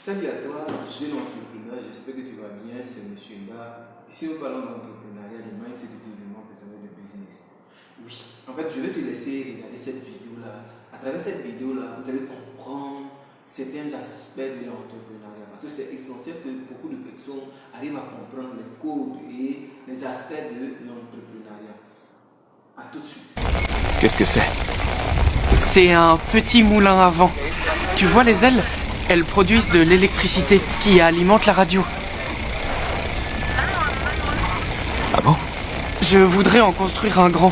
Salut à toi, jeune entrepreneur, j'espère que tu vas bien, c'est Monsieur Nga. Ici nous parlons d'entrepreneuriat, de mindset de développement personnel de business. Oui, en fait je vais te laisser regarder cette vidéo-là. À travers cette vidéo-là, vous allez comprendre certains aspects de l'entrepreneuriat. Parce que c'est essentiel que beaucoup de personnes arrivent à comprendre les codes et les aspects de l'entrepreneuriat. A tout de suite. Qu'est-ce que c'est? C'est un petit moulin à vent. Tu vois les ailes? Elles produisent de l'électricité qui alimente la radio. Ah bon? Je voudrais en construire un grand.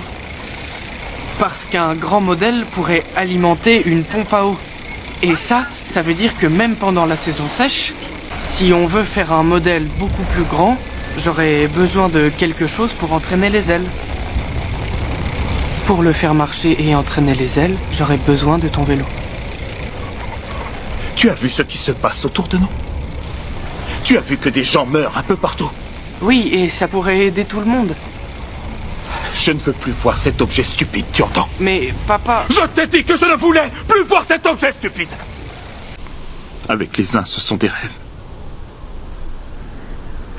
Parce qu'un grand modèle pourrait alimenter une pompe à eau. Et ça veut dire que même pendant la saison sèche, si on veut faire un modèle beaucoup plus grand, j'aurais besoin de quelque chose pour entraîner les ailes. Pour le faire marcher et entraîner les ailes, j'aurais besoin de ton vélo. Tu as vu ce qui se passe autour de nous? Tu as vu que des gens meurent un peu partout? Oui, et ça pourrait aider tout le monde. Je ne veux plus voir cet objet stupide, tu entends? Mais papa... Je t'ai dit que je ne voulais plus voir cet objet stupide! Avec les uns, ce sont des rêves.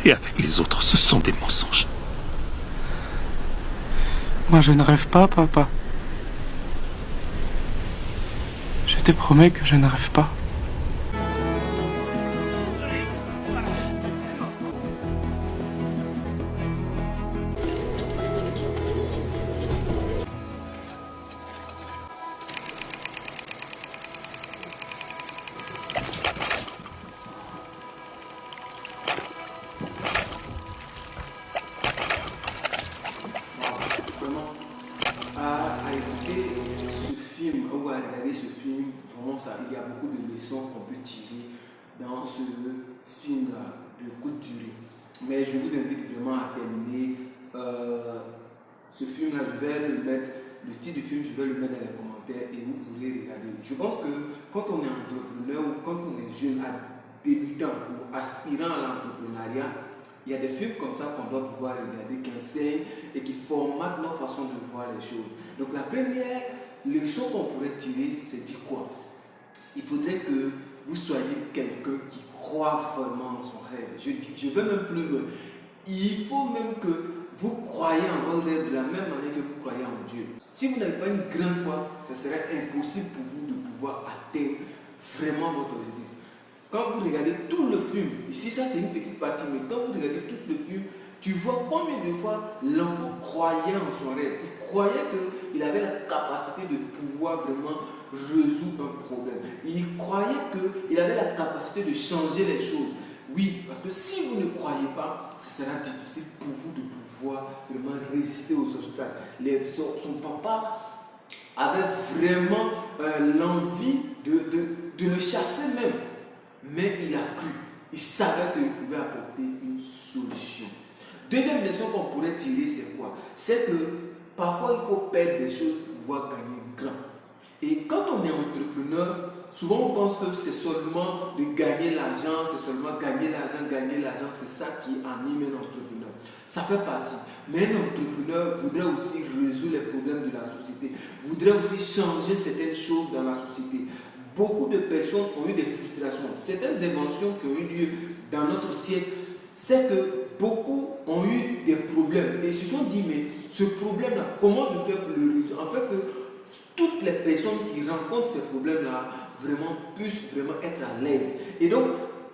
Et avec les autres, ce sont des mensonges. Moi, je ne rêve pas, papa. Je te promets que je ne rêve pas. Vraiment, à écouter ce film ou à regarder ce film, vraiment ça, il y a beaucoup de leçons qu'on peut tirer dans ce film-là de courte durée. Mais je vous invite vraiment à terminer ce film-là. Je vais le mettre, le titre du film, je vais le mettre dans les commentaires et vous pourrez regarder. Je pense que quand on est entrepreneur ou quand on est jeune, débutant ou aspirant à l'entrepreneuriat, il y a des films comme ça qu'on doit pouvoir regarder, qui enseignent et qui formatent notre façon de voir les choses. Donc la première leçon qu'on pourrait tirer, c'est dire quoi? Il faudrait que vous soyez quelqu'un qui croit vraiment en son rêve. Je vais même plus loin. Il faut même que vous croyez en votre rêve de la même manière que vous croyez en Dieu. Si vous n'avez pas une grande foi, ce serait impossible pour vous de pouvoir atteindre vraiment votre objectif. Quand vous regardez tout le film, ici ça c'est une petite partie, mais quand vous regardez tout le film, tu vois combien de fois l'enfant croyait en son rêve. Il croyait qu'il avait la capacité de pouvoir vraiment résoudre un problème. Il croyait qu'il avait la capacité de changer les choses. Oui, parce que si vous ne croyez pas, ce sera difficile pour vous de pouvoir vraiment résister aux obstacles. Son papa avait vraiment l'envie de le chasser même. Mais il a cru, il savait qu'il pouvait apporter une solution. Deuxième leçon qu'on pourrait tirer, c'est quoi? C'est que parfois il faut perdre des choses pour pouvoir gagner grand. Et quand on est entrepreneur, souvent on pense que c'est seulement de gagner l'argent, c'est seulement gagner l'argent, c'est ça qui anime un entrepreneur. Ça fait partie. Mais un entrepreneur voudrait aussi résoudre les problèmes de la société, voudrait aussi changer certaines choses dans la société. Beaucoup de personnes ont eu des frustrations. Certaines inventions qui ont eu lieu dans notre siècle, c'est que beaucoup ont eu des problèmes. Et ils se sont dit, mais ce problème-là, comment je fais pour le résoudre? En fait, que toutes les personnes qui rencontrent ces problèmes-là vraiment puissent vraiment être à l'aise. Et donc,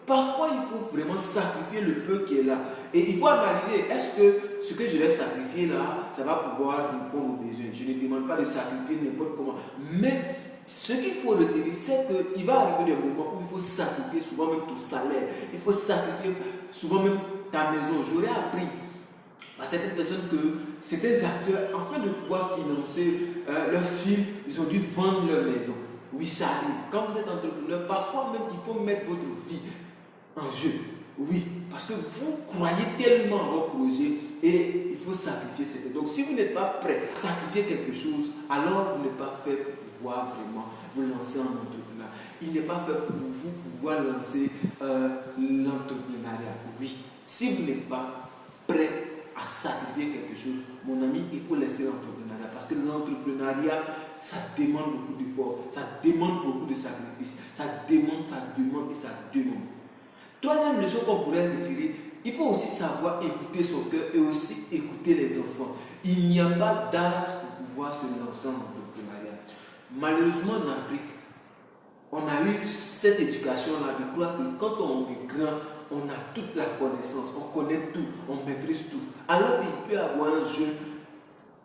parfois, il faut vraiment sacrifier le peu qui est là. Et il faut analyser, est-ce que ce que je vais sacrifier là, ça va pouvoir répondre aux besoins? Je ne demande pas de sacrifier n'importe comment. Mais ce qu'il faut retenir, c'est qu'il va arriver des moments où il faut sacrifier souvent même ton salaire. Il faut sacrifier souvent même ta maison. J'aurais appris à certaines personnes que certains acteurs, afin de pouvoir financer leur film, ils ont dû vendre leur maison. Oui, ça arrive. Quand vous êtes entrepreneur, parfois même il faut mettre votre vie en jeu. Oui, parce que vous croyez tellement à vos projets et il faut sacrifier certains. Donc si vous n'êtes pas prêt à sacrifier quelque chose, alors vous n'êtes pas fait pour pouvoir vraiment vous lancer en entrepreneuriat. Il n'est pas fait pour vous pouvoir lancer l'entrepreneuriat. Oui, si vous n'êtes pas prêt à sacrifier quelque chose, mon ami, il faut laisser l'entrepreneuriat. Parce que l'entrepreneuriat, ça demande beaucoup d'efforts, ça demande beaucoup de sacrifices, ça demande et ça demande. Troisième leçon qu'on pourrait retirer, il faut aussi savoir écouter son cœur et aussi écouter les enfants. Il n'y a pas d'âge pour pouvoir se lancer en entrepreneuriat. Malheureusement en Afrique, on a eu cette éducation-là de croire que quand on est grand, on a toute la connaissance, on connaît tout, on maîtrise tout. Alors qu'il peut y avoir un jeune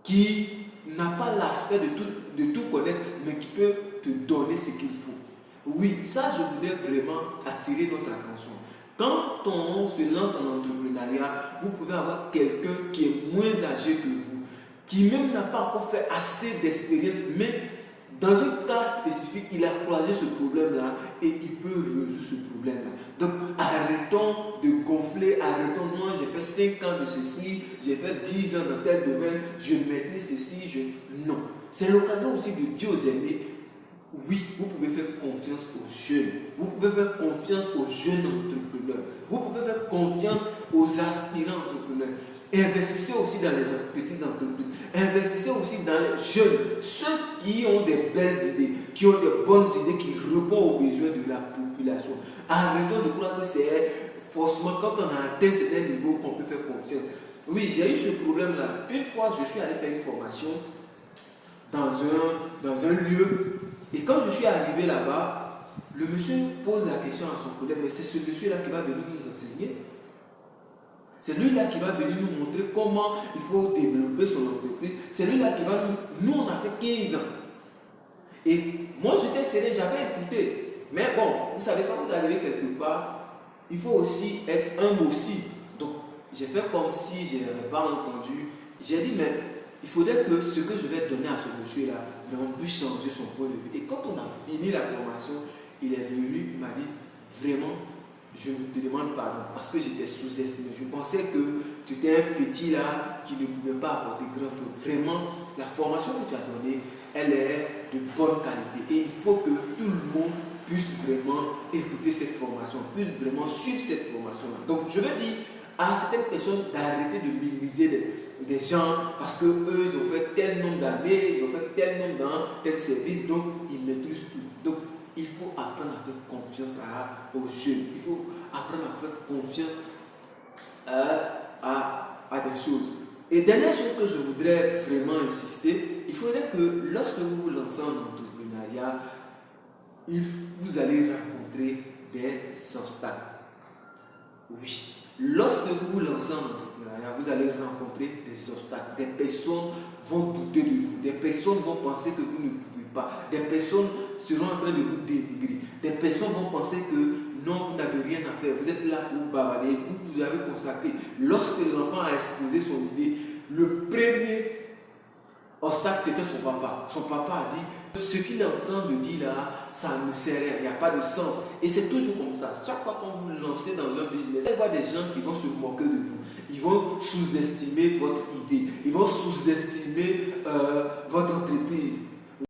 qui n'a pas l'aspect de tout connaître, mais qui peut te donner ce qu'il faut. Oui, ça je voudrais vraiment attirer notre attention. Quand on se lance en entrepreneuriat, vous pouvez avoir quelqu'un qui est moins âgé que vous, qui même n'a pas encore fait assez d'expérience, mais dans un cas spécifique, il a croisé ce problème-là et il peut résoudre ce problème-là. Donc, arrêtons de gonfler, arrêtons, non, j'ai fait 5 ans de ceci, j'ai fait 10 ans dans tel domaine, je maîtrise ceci, Non. C'est l'occasion aussi de dire aux aînés, oui, vous pouvez faire confiance aux jeunes, vous pouvez faire confiance aux jeunes entrepreneurs, vous pouvez faire confiance aux aspirants entrepreneurs. Investissez aussi dans les petites entreprises. Investissez aussi dans les jeunes, ceux qui ont des belles idées, qui ont des bonnes idées, qui répondent aux besoins de la population. Arrêtons de croire que c'est forcément quand on a atteint certain niveau qu'on peut faire confiance. Oui, j'ai eu ce problème-là. Une fois, je suis allé faire une formation dans un lieu. Et quand je suis arrivé là-bas, le monsieur pose la question à son collègue, mais c'est ce monsieur-là qui va venir nous enseigner. C'est lui-là qui va venir nous montrer comment il faut développer son entreprise. C'est lui-là qui va nous... Nous, on a fait 15 ans. Et moi, j'étais serré, j'avais écouté. Mais bon, vous savez, quand vous arrivez quelque part, il faut aussi être humble aussi. Donc, j'ai fait comme si je n'avais pas entendu. J'ai dit, mais il faudrait que ce que je vais donner à ce monsieur-là, vraiment puisse changer son point de vue. Et quand on a fini la formation, il est venu, il m'a dit, vraiment, je te demande pardon parce que j'étais sous-estimé. Je pensais que tu étais un petit là qui ne pouvait pas apporter grand chose. Vraiment, la formation que tu as donnée, elle est de bonne qualité. Et il faut que tout le monde puisse vraiment écouter cette formation, puisse vraiment suivre cette formation-là. Donc, je veux dire à certaines personnes d'arrêter de minimiser des gens parce qu'eux, ils ont fait tel nombre d'années, ils ont fait tel nombre dans tel service, donc ils maîtrisent tout. Donc, il faut apprendre à faire confiance aux jeunes. Il faut apprendre à faire confiance à des choses. Et dernière chose que je voudrais vraiment insister, il faudrait que lorsque vous vous lancez en entrepreneuriat, vous allez rencontrer des obstacles. Oui. Lorsque vous vous lancez en entrepreneuriat, vous allez rencontrer des obstacles. Des personnes vont douter de vous. Des personnes vont penser que vous ne pouvez pas. Des personnes seront en train de vous dénigrer. Des personnes vont penser que non, vous n'avez rien à faire. Vous êtes là pour bavarder. Vous avez constaté, lorsque l'enfant a exposé son idée, le premier obstacle, c'était son papa. Son papa a dit, ce qu'il est en train de dire là, ça ne sert à rien, il n'y a pas de sens. Et c'est toujours comme ça. Chaque fois qu'on vous lancez dans un business, vous allez voir des gens qui vont se moquer de vous. Ils vont sous-estimer votre idée. Ils vont sous-estimer votre entreprise.